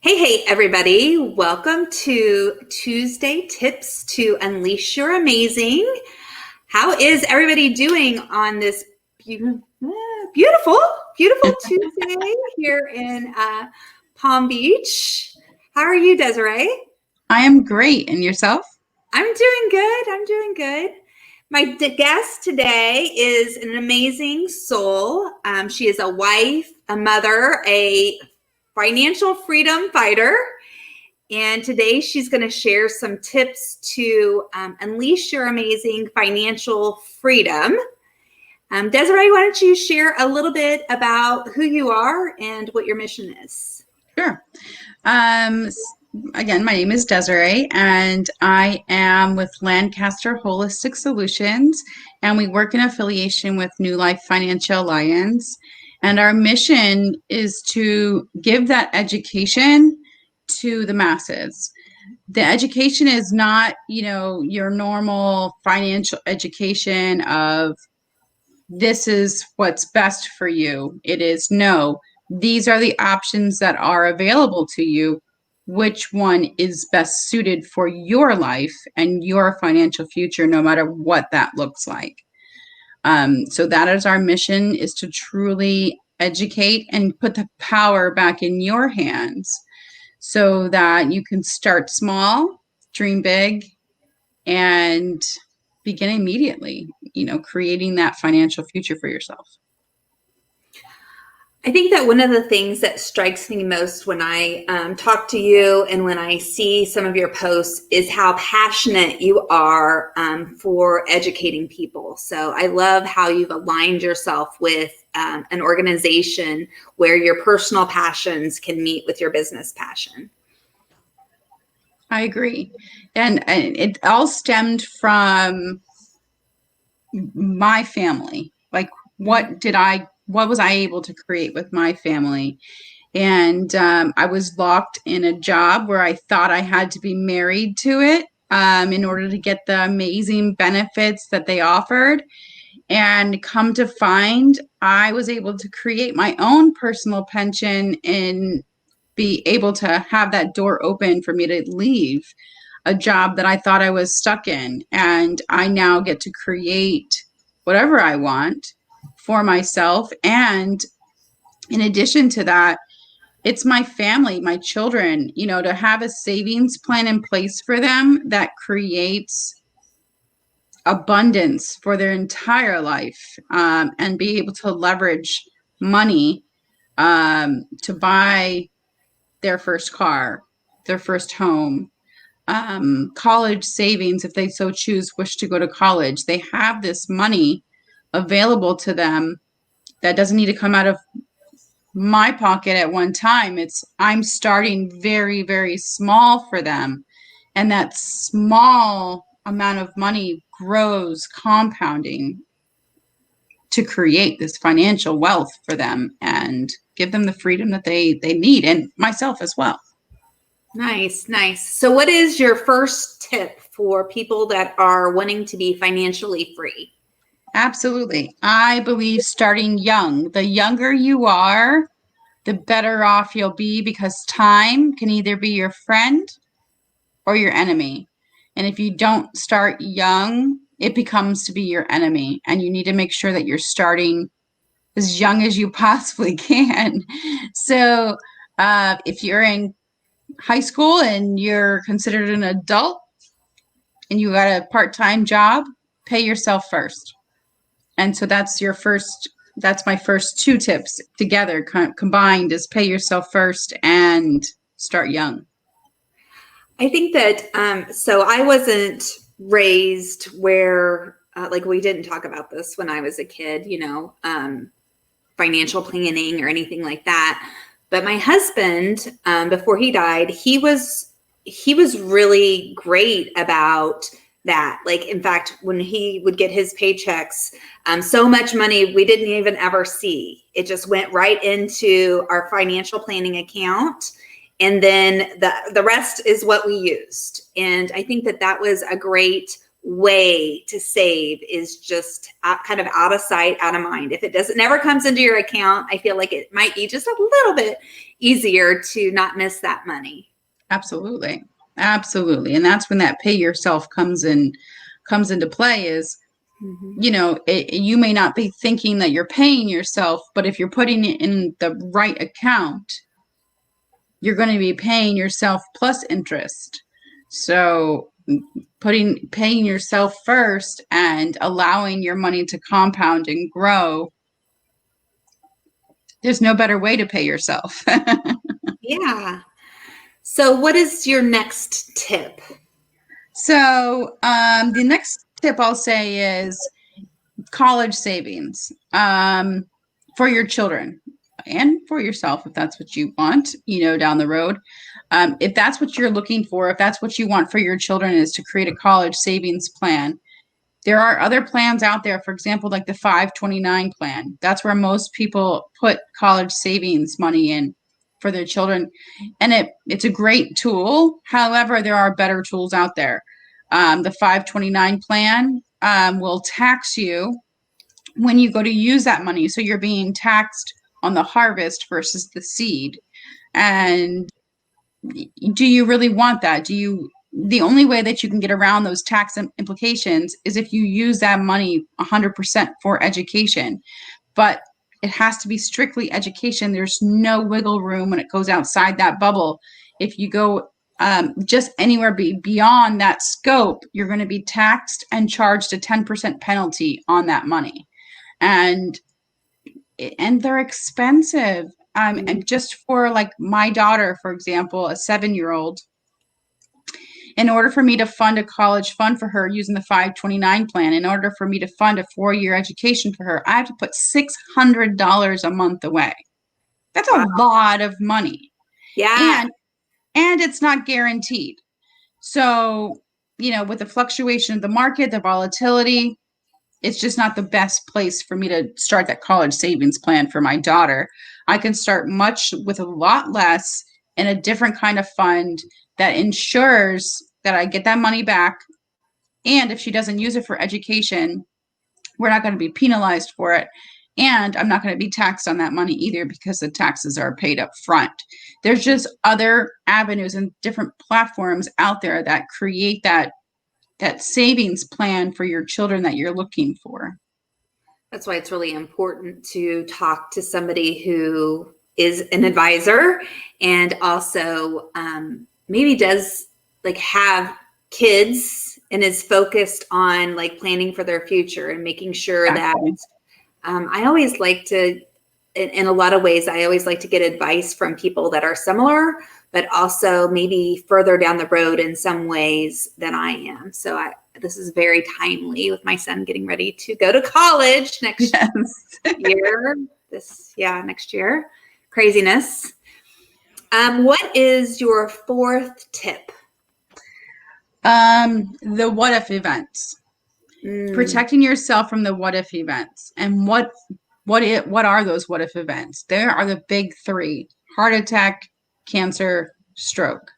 Hey, everybody. Welcome to Tuesday Tips to Unleash Your Amazing. How is everybody doing on this beautiful Tuesday here in Palm Beach? How are you, Desiree? I am great. And yourself? I'm doing good. My guest today is an amazing soul. She is a wife, a mother, a financial freedom fighter. And today she's going to share some tips to unleash your amazing financial freedom. Desiree, why don't you share a little bit about who you are and what your mission is? Sure. Again, my name is Desiree, and I am with Lancaster Holistic Solutions, and we work in affiliation with New Life Financial Alliance. And our mission is to give that education to the masses. The education is not, your normal financial education of this is what's best for you. It is no, these are the options that are available to you. Which one is best suited for your life and your financial future, no matter what that looks like. So that is our mission, is to truly educate and put the power back in your hands so that you can start small, dream big, and begin immediately, creating that financial future for yourself. I think that one of the things that strikes me most when I talk to you and when I see some of your posts is how passionate you are for educating people. So I love how you've aligned yourself with an organization where your personal passions can meet with your business passion. I agree. And it all stemmed from my family. Like, what was I able to create with my family? And I was locked in a job where I thought I had to be married to it in order to get the amazing benefits that they offered. And come to find, I was able to create my own personal pension and be able to have that door open for me to leave a job that I thought I was stuck in. And I now get to create whatever I want for myself. And in addition to that, it's my family, my children, to have a savings plan in place for them that creates abundance for their entire life, and be able to leverage money to buy their first car, their first home, college savings, if they so choose, wish to go to college. They have this money available to them that doesn't need to come out of my pocket at one time. I'm starting very, very small for them. And that small amount of money grows, compounding, to create this financial wealth for them and give them the freedom that they need, and myself as well. Nice. So what is your first tip for people that are wanting to be financially free? Absolutely. I believe starting young. The younger you are, the better off you'll be, because time can either be your friend or your enemy. And if you don't start young, it becomes to be your enemy. And you need to make sure that you're starting as young as you possibly can. So if you're in high school and you're considered an adult and you got a part-time job, pay yourself first. And so that's my first two tips together combined, is pay yourself first and start young. I think that, so I wasn't raised where, like, we didn't talk about this when I was a kid, financial planning or anything like that. But my husband, before he died, he was really great about that. Like, in fact, when he would get his paychecks, so much money we didn't even ever see. It just went right into our financial planning account. And then the rest is what we used. And I think that was a great way to save is just kind of out of sight, out of mind. If it doesn't never comes into your account, I feel like it might be just a little bit easier to not miss that money. Absolutely. Absolutely. And that's when that pay yourself comes into play is, you know, you may not be thinking that you're paying yourself, but if you're putting it in the right account, you're going to be paying yourself plus interest. So paying yourself first and allowing your money to compound and grow, there's no better way to pay yourself. Yeah. So what is your next tip? So the next tip I'll say is college savings for your children and for yourself, if that's what you want, you know, down the road. If that's what you're looking for, if that's what you want for your children is to create a college savings plan. There are other plans out there, for example, like the 529 plan. That's where most people put college savings money in for their children. And it's a great tool. However, there are better tools out there. The 529 plan will tax you when you go to use that money. So you're being taxed on the harvest versus the seed. And do you really want that? The only way that you can get around those tax implications is if you use that money 100% for education. But it has to be strictly education. There's no wiggle room when it goes outside that bubble. If you go just anywhere beyond that scope, you're going to be taxed and charged a 10% penalty on that money. And they're expensive. And just for like my daughter, for example, a 7-year-old, in order for me to fund a college fund for her using the 529 plan, in order for me to fund a 4-year education for her, I have to put $600 a month away. That's a lot of money. Yeah. And it's not guaranteed. So, you know, with the fluctuation of the market, the volatility, it's just not the best place for me to start that college savings plan for my daughter. I can start with a lot less in a different kind of fund that ensures that I get that money back. And if she doesn't use it for education, we're not going to be penalized for it. And I'm not going to be taxed on that money either because the taxes are paid up front. There's just other avenues and different platforms out there that create that savings plan for your children that you're looking for. That's why it's really important to talk to somebody who is an advisor and also maybe does like have kids and is focused on like planning for their future and making sure that I always like to, in a lot of ways, I always like to get advice from people that are similar, but also maybe further down the road in some ways than I am. So this is very timely with my son getting ready to go to college next year. Next year. Craziness. What is your fourth tip? The what if events. Protecting yourself from the what if events. And what are those what if events? There are the big three: heart attack, cancer, stroke.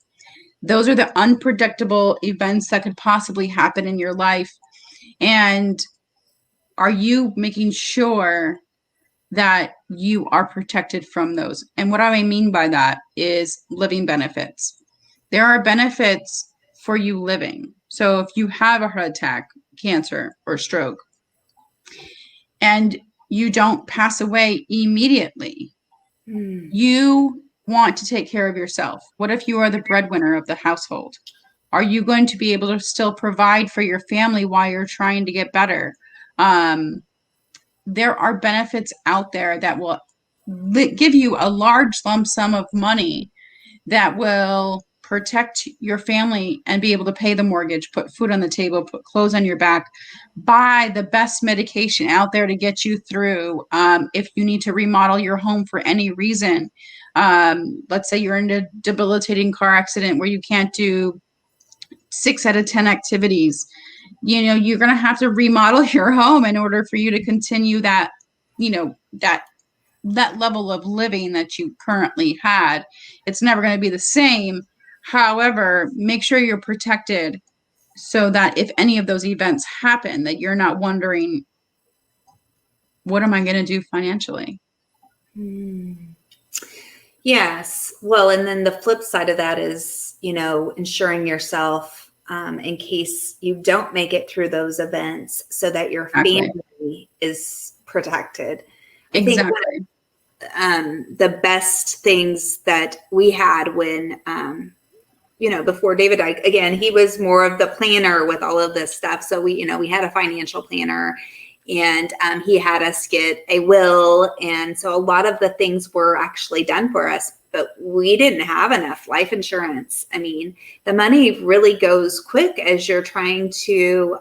Those are the unpredictable events that could possibly happen in your life. And are you making sure that you are protected from those? And what I mean by that is living benefits. There are benefits for you living. So if you have a heart attack, cancer, or stroke, and you don't pass away immediately, you want to take care of yourself. What if you are the breadwinner of the household? Are you going to be able to still provide for your family while you're trying to get better? There are benefits out there that will give you a large lump sum of money that will protect your family and be able to pay the mortgage, put food on the table, put clothes on your back, buy the best medication out there to get you through. If you need to remodel your home for any reason, let's say you're in a debilitating car accident where you can't do 6 out of 10 activities, you know, you're going to have to remodel your home in order for you to continue that, you know, that level of living that you currently had. It's never going to be the same. However, make sure you're protected so that if any of those events happen, that you're not wondering, what am I going to do financially? Yes. Well, and then the flip side of that is, ensuring yourself in case you don't make it through those events so that your Exactly. family is protected. I think Exactly. the best things that we had when, before David died, again, he was more of the planner with all of this stuff. So we had a financial planner, and he had us get a will. And so a lot of the things were actually done for us, but we didn't have enough life insurance. I mean, the money really goes quick as you're trying to,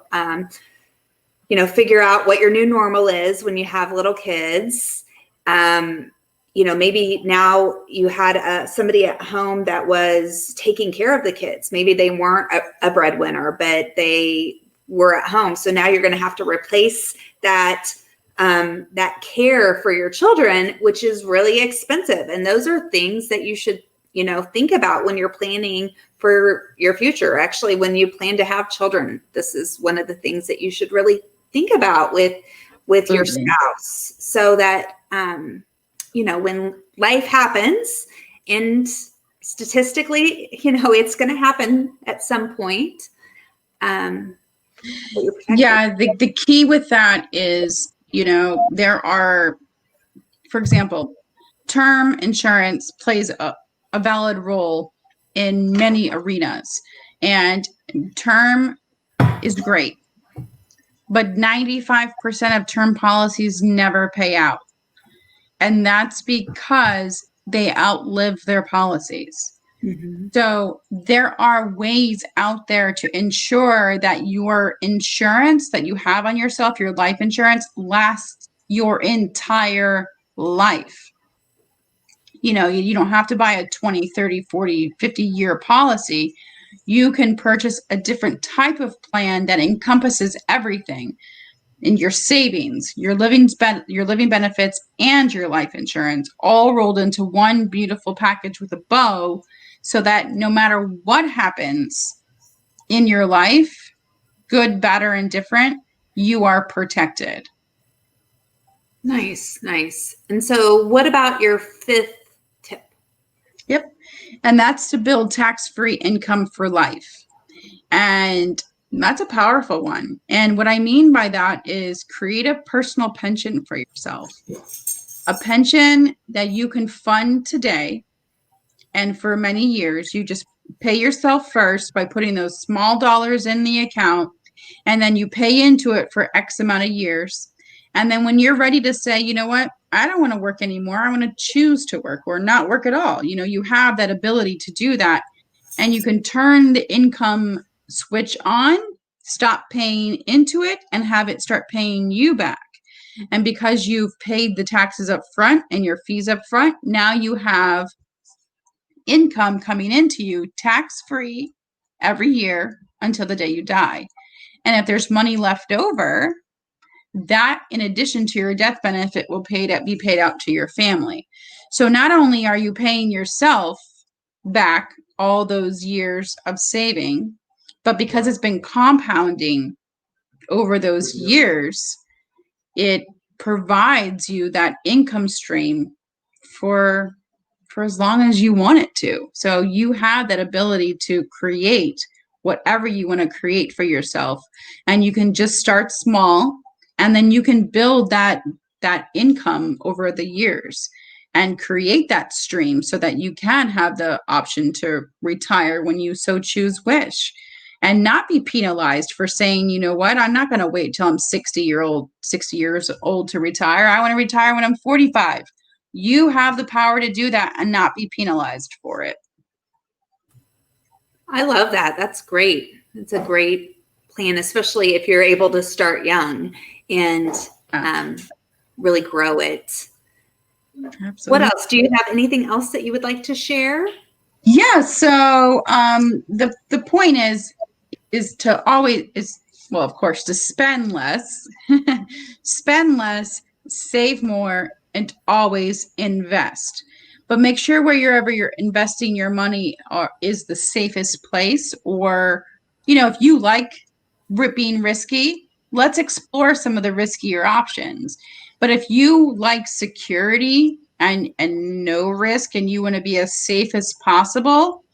figure out what your new normal is when you have little kids. Maybe now you had somebody at home that was taking care of the kids. Maybe they weren't a breadwinner, but they were at home. So now you're going to have to replace that care for your children, which is really expensive. And those are things that you should, think about when you're planning for your future. Actually, when you plan to have children, this is one of the things that you should really think about with your spouse, so that when life happens, and statistically, it's going to happen at some point. Yeah, the key with that is, there are, for example, term insurance plays a valid role in many arenas, and term is great, but 95% of term policies never pay out. And that's because they outlive their policies. Mm-hmm. So there are ways out there to ensure that your insurance that you have on yourself, your life insurance, lasts your entire life. You don't have to buy a 20, 30, 40, 50-year policy. You can purchase a different type of plan that encompasses everything in your savings, your living benefits, and your life insurance, all rolled into one beautiful package with a bow, so that no matter what happens in your life, good, bad, or indifferent, you are protected. Nice. And so what about your fifth tip? Yep. And that's to build tax-free income for life. And that's a powerful one. And what I mean by that is create a personal pension for yourself. A pension that you can fund today, and for many years. You just pay yourself first by putting those small dollars in the account, and then you pay into it for X amount of years. And then when you're ready to say, you know what, I don't want to work anymore, I want to choose to work or not work at all, you have that ability to do that. And you can turn the income switch on, stop paying into it, and have it start paying you back. And because you've paid the taxes up front and your fees up front, now you have income coming into you tax-free every year until the day you die. And if there's money left over, that, in addition to your death benefit, will be paid out to your family. So not only are you paying yourself back all those years of saving, but because it's been compounding over those years, it provides you that income stream for as long as you want it to. So you have that ability to create whatever you want to create for yourself. And you can just start small, and then you can build that income over the years and create that stream so that you can have the option to retire when you so wish, and not be penalized for saying, you know what, I'm not going to wait till I'm 60 years old to retire. I want to retire when I'm 45. You have the power to do that and not be penalized for it. I love that. That's great. It's a great plan, especially if you're able to start young and really grow it. Absolutely. What else? Do you have anything else that you would like to share? Yeah. So the point is to always of course, to spend less, save more, and always invest. But make sure wherever you're investing your money is the safest place, or if you like being risky, let's explore some of the riskier options. But if you like security and no risk, and you want to be as safe as possible,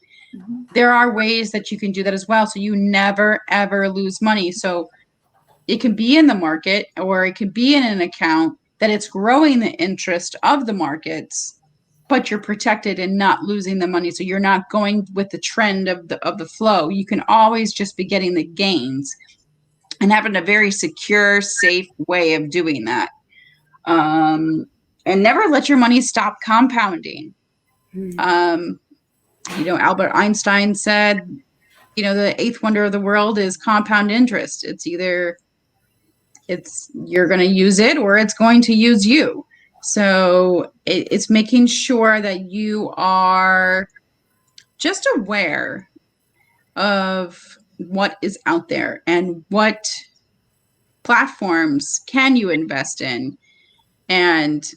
there are ways that you can do that as well. So you never, ever lose money. So it can be in the market, or it could be in an account that it's growing the interest of the markets, but you're protected and not losing the money. So you're not going with the trend of the flow. You can always just be getting the gains and having a very secure, safe way of doing that. And never let your money stop compounding. Albert Einstein said, the eighth wonder of the world is compound interest. It's either you're going to use it, or it's going to use you. So it's making sure that you are just aware of what is out there and what platforms can you invest in, and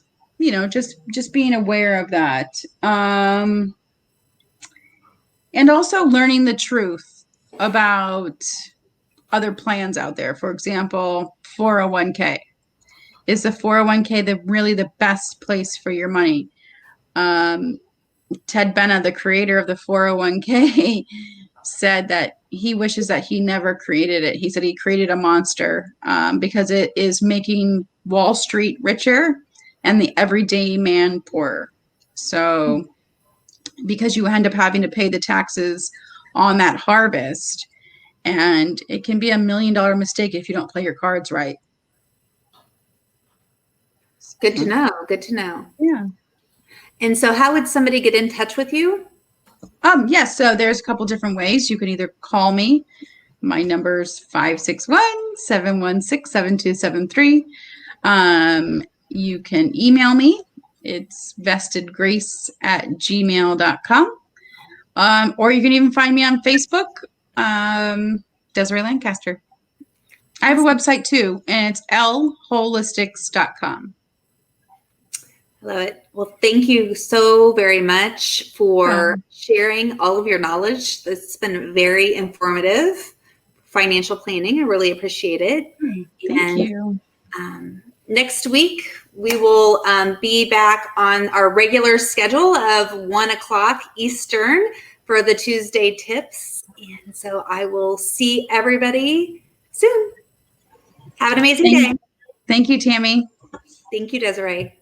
just being aware of that, and also learning the truth about other plans out there. For example, 401k. Is the 401k really the best place for your money? Ted Benna, the creator of the 401k, said that he wishes that he never created it. He said he created a monster, because it is making Wall Street richer and the everyday man poorer. So because you end up having to pay the taxes on that harvest, and it can be $1 million mistake if you don't play your cards right. Good to know. Good to know. Yeah. And so how would somebody get in touch with you? Yes. So there's a couple different ways. You can either call me. My number's 561-716-7273. You can email me. It's vestedgrace@gmail.com. Or you can even find me on Facebook, Desiree Lancaster. I have a website too, and it's lholistics.com. I love it. Well, thank you so very much for sharing all of your knowledge. It's been very informative. Financial planning. I really appreciate it. Thank you. Next week, we will be back on our regular schedule of 1:00 Eastern for the Tuesday tips. And so I will see everybody soon. Have an amazing day. Thank you, Tammy. Thank you, Desiree.